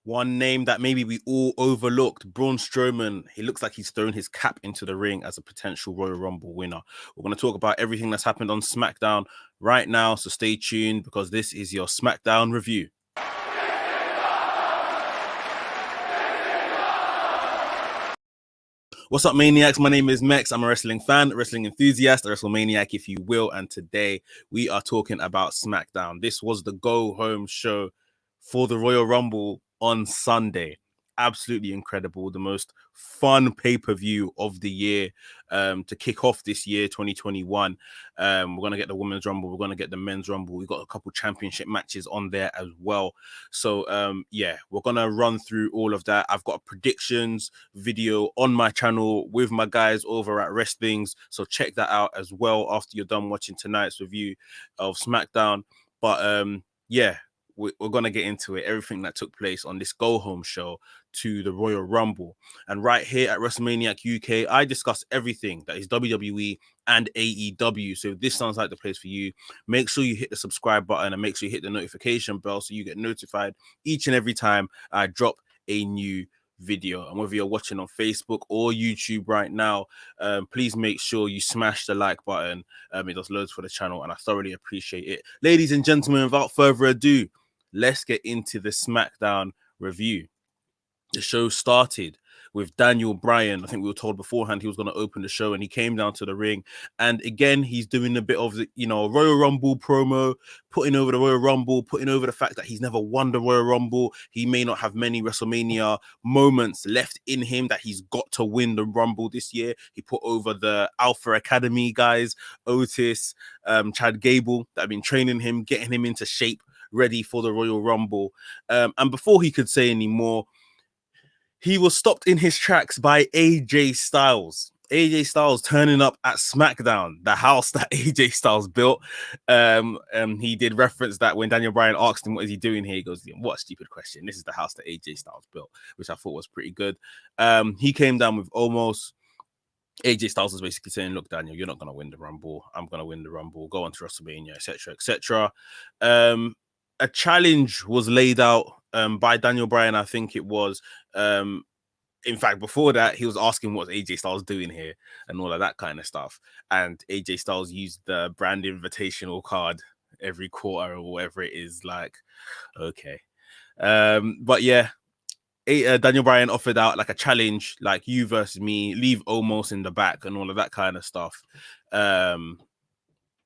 One name that maybe we all overlooked, Braun Strowman. He looks like he's thrown his cap into the ring as a potential Royal Rumble winner. We're going to talk about everything that's happened on SmackDown right now, so stay tuned because this is your SmackDown review. What's up, Maniacs? My name is Mex. I'm a wrestling fan, a wrestling enthusiast, a WrestleManiac, if you will. And today we are talking about SmackDown. This was the go-home show for the Royal Rumble on Sunday. Absolutely incredible. The most fun pay-per-view of the year to kick off this year, 2021. We're going to get the Women's Rumble. We're going to get the Men's Rumble. We've got a couple championship matches on there as well. So, yeah, we're going to run through all of that. I've got a predictions video on my channel with my guys over at Wrestlings. So check that out as well after you're done watching tonight's review of SmackDown. But, yeah, we're going to get into it, everything that took place on this go-home show to the Royal Rumble. And right here at WrestleManiacUK, I discuss everything that is WWE and AEW. So if this sounds like the place for you, make sure you hit the subscribe button and make sure you hit the notification bell so you get notified each and every time I drop a new video. And whether you're watching on Facebook or YouTube right now, please make sure you smash the like button. It does loads for the channel and I thoroughly appreciate it. Ladies and gentlemen, without further ado, let's get into the SmackDown review. The show started with Daniel Bryan. I think we were told beforehand he was going to open the show, and he came down to the ring. And again, he's doing a bit of the, Royal Rumble promo, putting over the Royal Rumble, putting over the fact that he's never won the Royal Rumble. He may not have many WrestleMania moments left in him, that he's got to win the Rumble this year. He put over the Alpha Academy guys, Otis, Chad Gable, that have been training him, getting him into shape, ready for the Royal Rumble. And before he could say any more, he was stopped in his tracks by AJ Styles. AJ Styles turning up at SmackDown, the house that AJ Styles built. He did reference that when Daniel Bryan asked him, what is he doing here? He goes, what a stupid question. This is the house that AJ Styles built, which I thought was pretty good. He came down with almost... AJ Styles was basically saying, look, Daniel, you're not going to win the Rumble. I'm going to win the Rumble. Go on to WrestleMania, etc., etc. A challenge was laid out by Daniel Bryan, I think it was. In fact, before that, he was asking what's AJ Styles doing here and all of that kind of stuff. And AJ Styles used the brand invitational card every quarter or whatever it is. Like, okay. But yeah, Daniel Bryan offered out like a challenge, like you versus me, leave Omos in the back and all of that kind of stuff.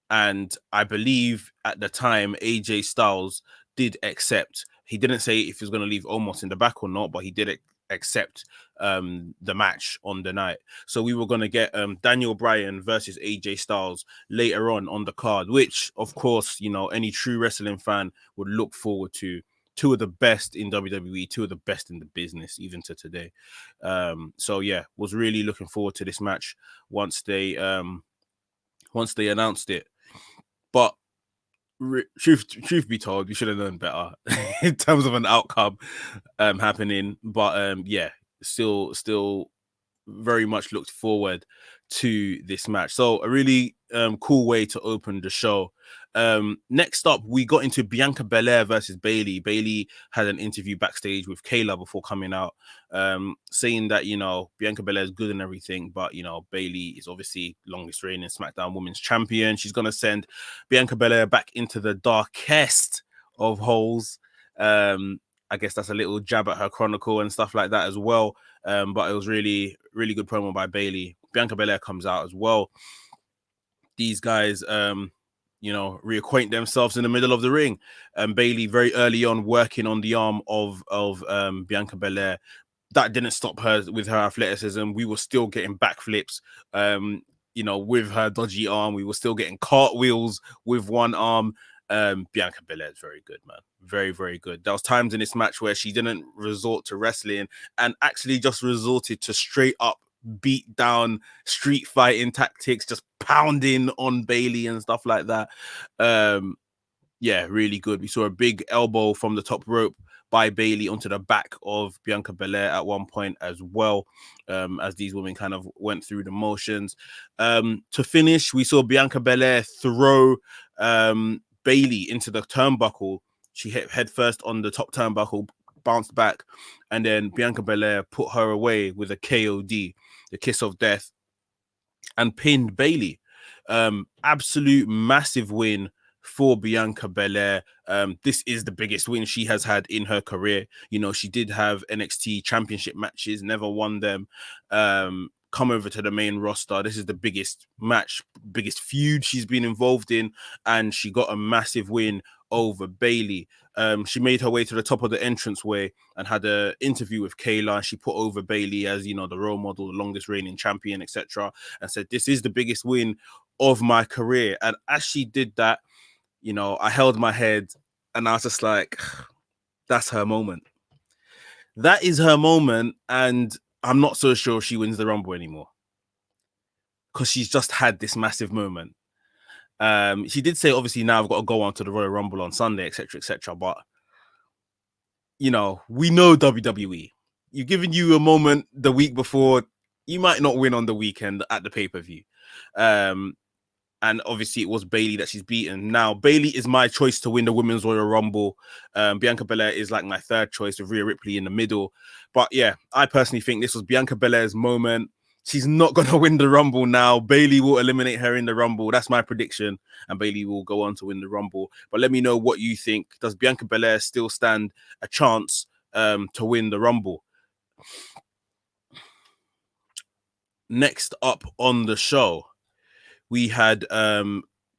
And I believe at the time, AJ Styles did accept. He didn't say if he was going to leave Omos in the back or not, but he did accept the match on the night. So we were going to get Daniel Bryan versus AJ Styles later on the card, which, of course, any true wrestling fan would look forward to. Two of the best in WWE, two of the best in the business, even to today. So yeah, was really looking forward to this match once they announced it. But truth be told, we should have known better in terms of an outcome happening. But yeah, still very much looked forward to this match. So a really cool way to open the show. Next up, we got into Bianca Belair versus Bayley. Bayley had an interview backstage with Kayla before coming out, saying that, Bianca Belair is good and everything, but, Bayley is obviously longest reigning SmackDown Women's Champion. She's going to send Bianca Belair back into the darkest of holes. I guess that's a little jab at her chronicle and stuff like that as well. But it was really, really good promo by Bayley. Bianca Belair comes out as well. These guys, reacquaint themselves in the middle of the ring. Bayley very early on working on the arm of Bianca Belair. That didn't stop her with her athleticism. We were still getting backflips, with her dodgy arm. We were still getting cartwheels with one arm. Bianca Belair is very good, man. Very, very good. There was times in this match where she didn't resort to wrestling and actually just resorted to straight up beat down street fighting tactics, just pounding on Bayley and stuff like that. Yeah, really good. We saw a big elbow from the top rope by Bayley onto the back of Bianca Belair at one point as well, as these women kind of went through the motions. To finish, we saw Bianca Belair throw Bayley into the turnbuckle. She hit head first on the top turnbuckle, bounced back, and then Bianca Belair put her away with a KOD, the kiss of death, and pinned Bayley. Absolute massive win for Bianca Belair. This is the biggest win she has had in her career. You know, she did have NXT championship matches, never won them. Come over to the main roster. This is the biggest match, biggest feud she's been involved in, and she got a massive win over Bayley. She made her way to the top of the entranceway and had an interview with Kayla. She put over Bayley as, you know, the role model, the longest reigning champion, etc., and said, "This is the biggest win of my career." And as she did that, you know, I held my head and I was just like, that's her moment. That is her moment, and I'm not so sure she wins the Rumble anymore because she's just had this massive moment. She did say, obviously, now I've got to go on to the Royal Rumble on Sunday, etc., etc. But, you know, we know WWE. You've given you a moment the week before. You might not win on the weekend at the pay-per-view. And obviously it was Bayley that she's beaten. Now, Bayley is my choice to win the Women's Royal Rumble. Bianca Belair is like my third choice with Rhea Ripley in the middle. But yeah, I personally think this was Bianca Belair's moment. She's not going to win the Rumble now. Bayley will eliminate her in the Rumble. That's my prediction. And Bayley will go on to win the Rumble. But let me know what you think. Does Bianca Belair still stand a chance to win the Rumble? Next up on the show, we had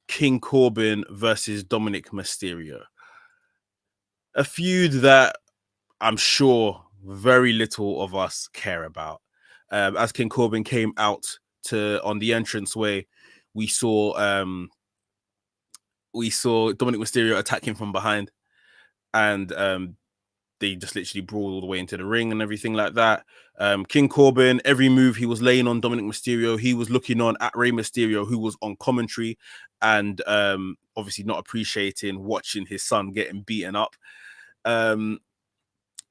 King Corbin versus Dominic Mysterio. A feud that I'm sure very little of us care about. As King Corbin came out on the entranceway, we saw Dominic Mysterio attack him from behind, and they just literally brawled all the way into the ring and everything like that. King Corbin, every move he was laying on Dominic Mysterio, he was looking on at Rey Mysterio, who was on commentary, and obviously not appreciating watching his son getting beaten up.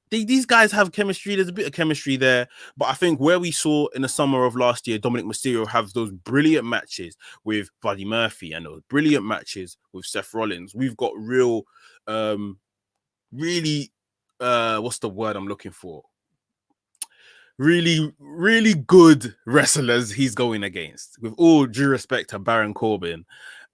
These guys have chemistry. There's a bit of chemistry there, but I think where we saw in the summer of last year, Dominic Mysterio have those brilliant matches with Buddy Murphy and those brilliant matches with Seth Rollins. We've got really, what's the word I'm looking for? Really, really good wrestlers he's going against. With all due respect to Baron Corbin,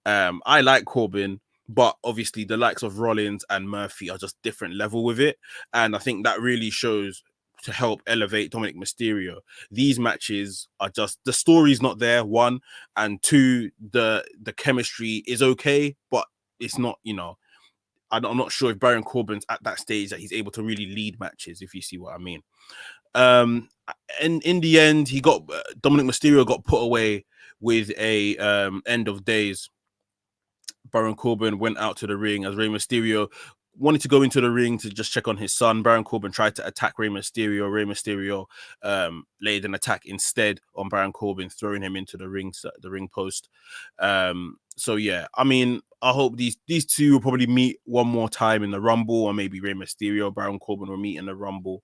I like Corbin, but obviously the likes of Rollins and Murphy are just different level with it. And I think that really shows to help elevate Dominic Mysterio. These matches are just, the story's not there, one, and two, the chemistry is okay, but it's not, you know, I'm not sure if Baron Corbin's at that stage that he's able to really lead matches, if you see what I mean. And in the end, Dominic Mysterio got put away with a end of days. Baron Corbin went out to the ring as Rey Mysterio wanted to go into the ring to just check on his son. Baron Corbin tried to attack Rey Mysterio. Rey Mysterio laid an attack instead on Baron Corbin, throwing him into the ring post. So yeah, I mean, I hope these two will probably meet one more time in the Rumble, or maybe Rey Mysterio, Baron Corbin will meet in the Rumble.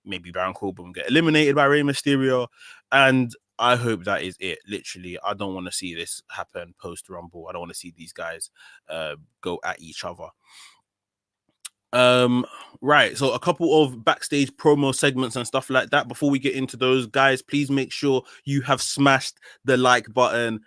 Maybe Baron Corbin will get eliminated by Rey Mysterio, and I hope that is it. Literally, I don't want to see this happen post Rumble. I don't want to see these guys go at each other. Right, so a couple of backstage promo segments and stuff like that. Before we get into those, guys, please make sure you have smashed the like button.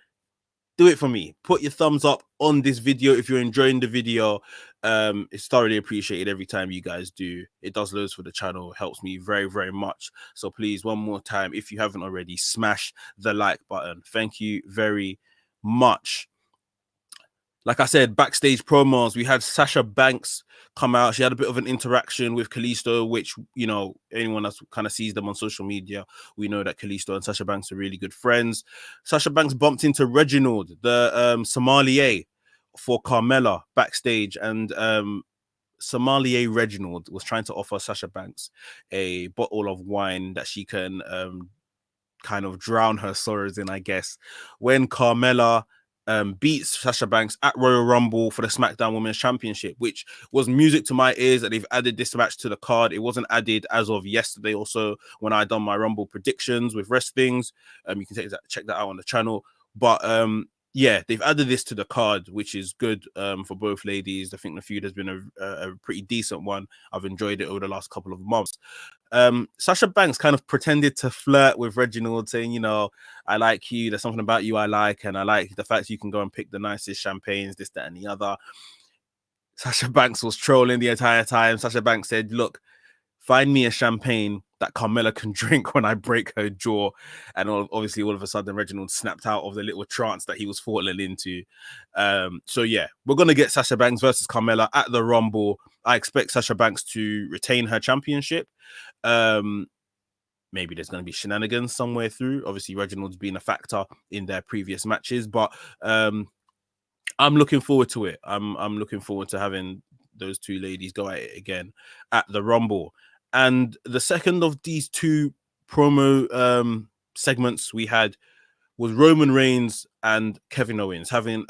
Do it for me. Put your thumbs up on this video if you're enjoying the video. It's thoroughly appreciated every time you guys do. It does loads for the channel. It helps me very, very much. So please, one more time, if you haven't already, smash the like button. Thank you very much. Like I said, backstage promos, we had Sasha Banks come out. She had a bit of an interaction with Kalisto, which, you know, anyone that kind of sees them on social media, we know that Kalisto and Sasha Banks are really good friends. Sasha Banks bumped into Reginald, the sommelier for Carmella backstage, and sommelier Reginald was trying to offer Sasha Banks a bottle of wine that she can kind of drown her sorrows in, I guess. When Carmella beats Sasha Banks at Royal Rumble for the SmackDown Women's Championship, which was music to my ears that they've added this match to the card. It wasn't added as of yesterday or so when I done my Rumble predictions with Rest Things. You can check that out on the channel. But yeah, they've added this to the card, which is good for both ladies. I think the feud has been a pretty decent one. I've enjoyed it over the last couple of months. Sasha Banks kind of pretended to flirt with Reginald, saying, you know, I like you. There's something about you I like, and I like the fact you can go and pick the nicest champagnes, this, that, and the other. Sasha Banks was trolling the entire time. Sasha Banks said, look, find me a champagne that Carmella can drink when I break her jaw. And obviously, all of a sudden, Reginald snapped out of the little trance that he was falling into. So, yeah, we're going to get Sasha Banks versus Carmella at the Rumble. I expect Sasha Banks to retain her championship. Maybe there's going to be shenanigans somewhere through. Obviously, Reginald's been a factor in their previous matches, but I'm looking forward to it. I'm looking forward to having those two ladies go at it again at the Rumble. And the second of these two promo segments we had was Roman Reigns and Kevin Owens having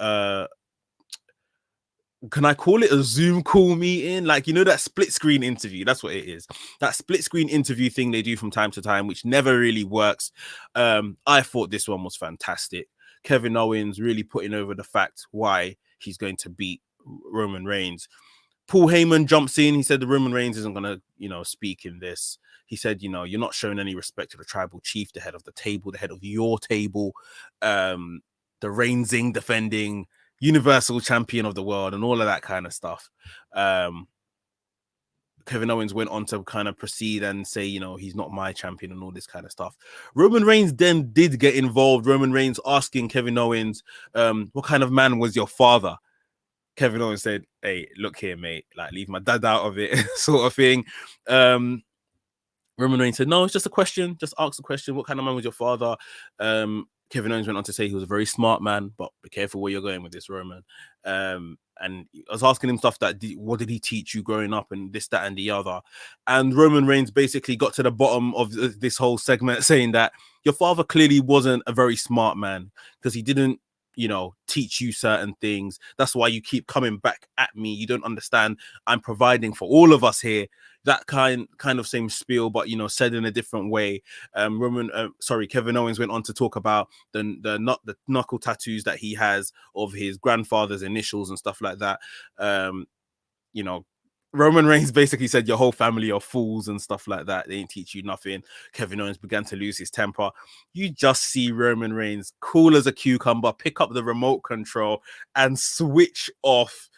can I call it a Zoom call meeting? Like, you know, that split screen interview. That's what it is. That split screen interview thing they do from time to time, which never really works. I thought this one was fantastic. Kevin Owens really putting over the fact why he's going to beat Roman Reigns. Paul Heyman jumps in. He said the Roman Reigns isn't going to, you know, speak in this. He said, you know, you're not showing any respect to the tribal chief, the head of the table, the head of your table, the reigning, defending Universal Champion of the world, and all of that kind of stuff. Kevin Owens went on to kind of proceed and say, you know, he's not my champion and all this kind of stuff. Roman Reigns then did get involved. Roman Reigns asking Kevin Owens, what kind of man was your father? Kevin Owens said, hey, look here, mate, like, leave my dad out of it, sort of thing. Roman Reigns said, no, it's just a question. Just ask the question. What kind of man was your father? Kevin Owens went on to say he was a very smart man, but be careful where you're going with this, Roman. And I was asking him stuff that, what did he teach you growing up and this, that, and the other. And Roman Reigns basically got to the bottom of this whole segment saying that your father clearly wasn't a very smart man because he didn't, you know, teach you certain things. That's why you keep coming back at me. You don't understand. I'm providing for all of us here. That kind of same spiel, but, you know, said in a different way. Kevin Owens went on to talk about the knuckle tattoos that he has of his grandfather's initials and stuff like that. You know, Roman Reigns basically said your whole family are fools and stuff like that. They didn't teach you nothing. Kevin Owens began to lose his temper. You just see Roman Reigns cool as a cucumber, pick up the remote control and switch off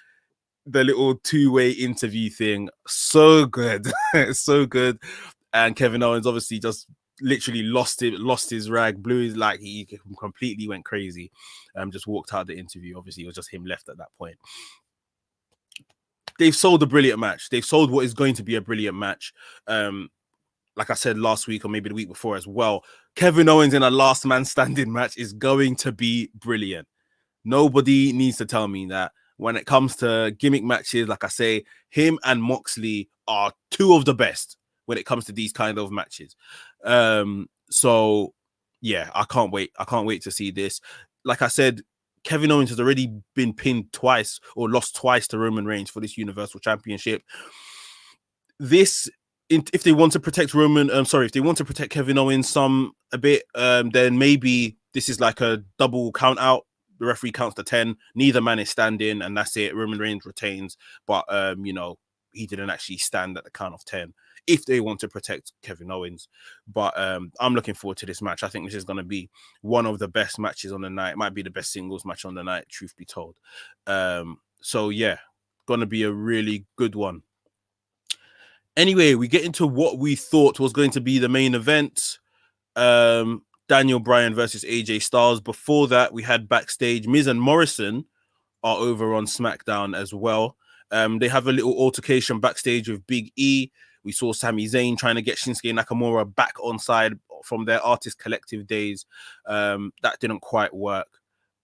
the little two-way interview thing. So good. So good. And Kevin Owens obviously just literally lost his rag, blew his, like, he completely went crazy. Just walked out of the interview. Obviously, it was just him left at that point. They've sold a brilliant match. They've sold what is going to be a brilliant match. Like I said last week or maybe the week before as well, Kevin Owens in a last man standing match is going to be brilliant. Nobody needs to tell me that. When it comes to gimmick matches, like I say, him and Moxley are two of the best when it comes to these kind of matches. So yeah, I can't wait. I can't wait to see this. Like I said, Kevin Owens has already been pinned twice or lost twice to Roman Reigns for this Universal Championship. If they want to protect if they want to protect Kevin Owens a bit, then maybe this is like a double count out. The referee counts to 10. Neither man is standing, and that's it. Roman Reigns retains, but you know, he didn't actually stand at the count of 10. If they want to protect Kevin Owens, but I'm looking forward to this match. I think this is going to be one of the best matches on the night. It might be the best singles match on the night, truth be told. So yeah, going to be a really good one. Anyway, we get into what we thought was going to be the main event. Daniel Bryan versus AJ Styles. Before that, we had backstage Miz and Morrison are over on SmackDown as well. They have a little altercation backstage with Big E. We saw Sami Zayn trying to get Shinsuke Nakamura back on side from their Artist Collective days. That didn't quite work.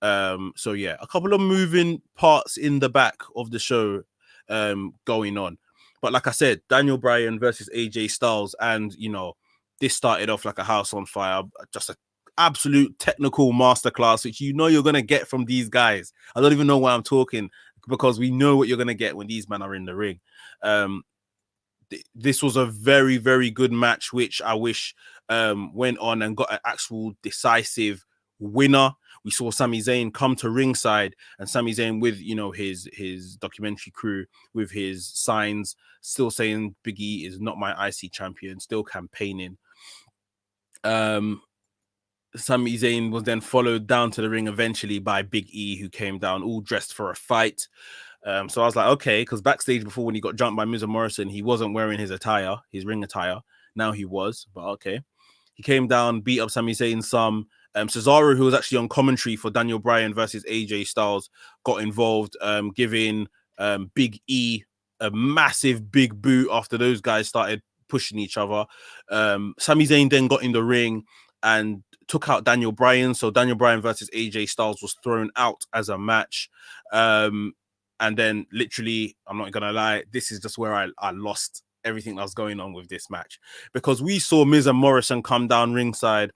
So yeah, a couple of moving parts in the back of the show going on. But like I said, Daniel Bryan versus AJ Styles, and you know, this started off like a house on fire, just an absolute technical masterclass, which you know you're going to get from these guys. I don't even know why I'm talking, because we know what you're going to get when these men are in the ring. This was a very, very good match, which I wish went on and got an actual decisive winner. We saw Sami Zayn come to ringside, and Sami Zayn with, you know, his documentary crew with his signs, still saying Big E is not my IC champion, still campaigning. Sami Zayn was then followed down to the ring eventually by Big E, who came down all dressed for a fight. So I was like, okay, because backstage before, when he got jumped by Miz and Morrison, he wasn't wearing his attire, his ring attire. Now he was, but okay. He came down, beat up Sami Zayn some. Cesaro, who was actually on commentary for Daniel Bryan versus AJ Styles, got involved, giving Big E a massive big boot after those guys started pushing each other. Sami Zayn then got in the ring and took out Daniel Bryan. So Daniel Bryan versus AJ Styles was thrown out as a match. And then literally, I'm not going to lie, this is just where I lost everything that was going on with this match. Because we saw Miz and Morrison come down ringside.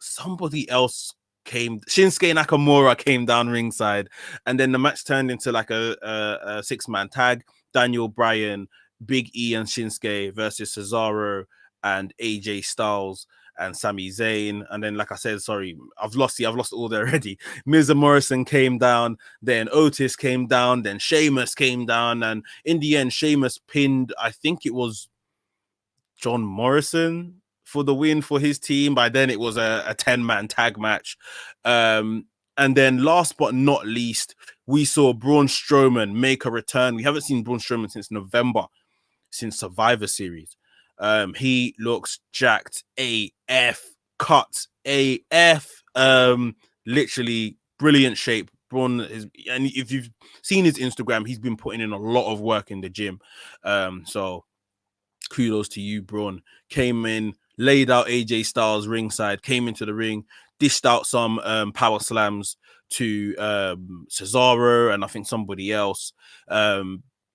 Somebody else came, Shinsuke Nakamura came down ringside. And then the match turned into like a six-man tag. Daniel Bryan, Big E and Shinsuke versus Cesaro and AJ Styles and Sami Zayn. And then, like I said, sorry, I've lost all already. Miz and Morrison came down, then Otis came down, then Sheamus came down, and in the end, Sheamus pinned, I think it was John Morrison for the win for his team. By then, it was a 10-man tag match. And then last but not least, we saw Braun Strowman make a return. We haven't seen Braun Strowman since November, since Survivor Series. He looks jacked AF, cut AF, literally brilliant shape. Braun is, and if you've seen his Instagram, he's been putting in a lot of work in the gym. So kudos to you, Braun. Came in, laid out AJ Styles ringside, came into the ring, dished out some power slams to Cesaro and I think somebody else.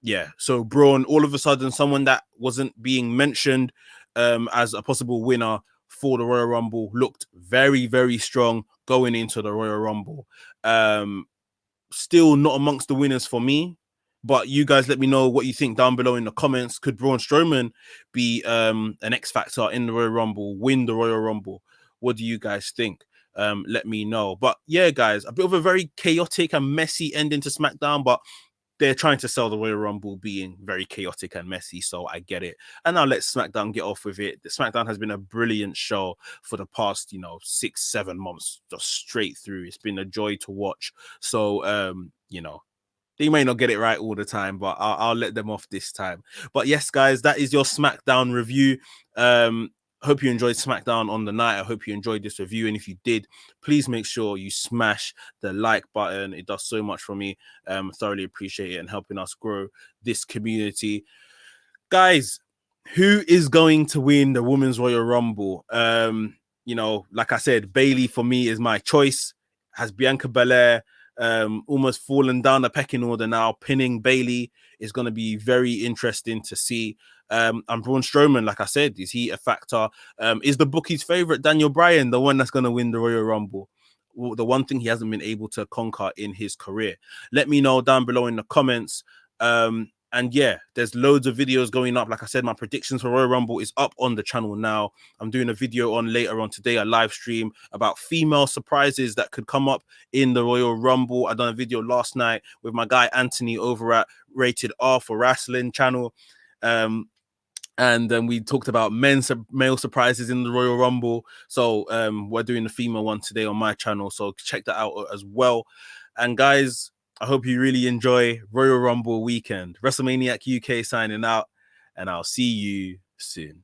Yeah, so Braun, all of a sudden, someone that wasn't being mentioned as a possible winner for the Royal Rumble, looked very, very strong going into the Royal Rumble. Still not amongst the winners for me, but you guys let me know what you think down below in the comments. Could Braun Strowman be an X Factor in the Royal Rumble, win the Royal Rumble? What do you guys think? Let me know. But yeah, guys, a bit of a very chaotic and messy ending to SmackDown, but they're trying to sell the Royal Rumble being very chaotic and messy, so I get it. And now let SmackDown get off with it. The SmackDown has been a brilliant show for the past, 6-7 months, just straight through. It's been a joy to watch. So, they may not get it right all the time, but I'll let them off this time. But yes, guys, that is your SmackDown review. Hope you enjoyed SmackDown on the night. I hope you enjoyed this review. And if you did, please make sure you smash the like button. It does so much for me. Thoroughly appreciate it and helping us grow this community. Guys, who is going to win the Women's Royal Rumble? Like I said, Bayley for me is my choice. Has Bianca Belair almost fallen down the pecking order now? Pinning Bayley is going to be very interesting to see. And Braun Strowman, like I said, is he a factor? Is the bookie's favorite Daniel Bryan the one that's going to win the Royal Rumble? The one thing he hasn't been able to conquer in his career. Let me know down below in the comments. And yeah, there's loads of videos going up. Like I said, my predictions for Royal Rumble is up on the channel now. I'm doing a video on later on today, a live stream about female surprises that could come up in the Royal Rumble. I done a video last night with my guy Anthony over at Rated R for Wrestling channel. And then we talked about male surprises in the Royal Rumble. So we're doing the female one today on my channel. So check that out as well. And guys, I hope you really enjoy Royal Rumble weekend. WrestleManiac UK signing out, and I'll see you soon.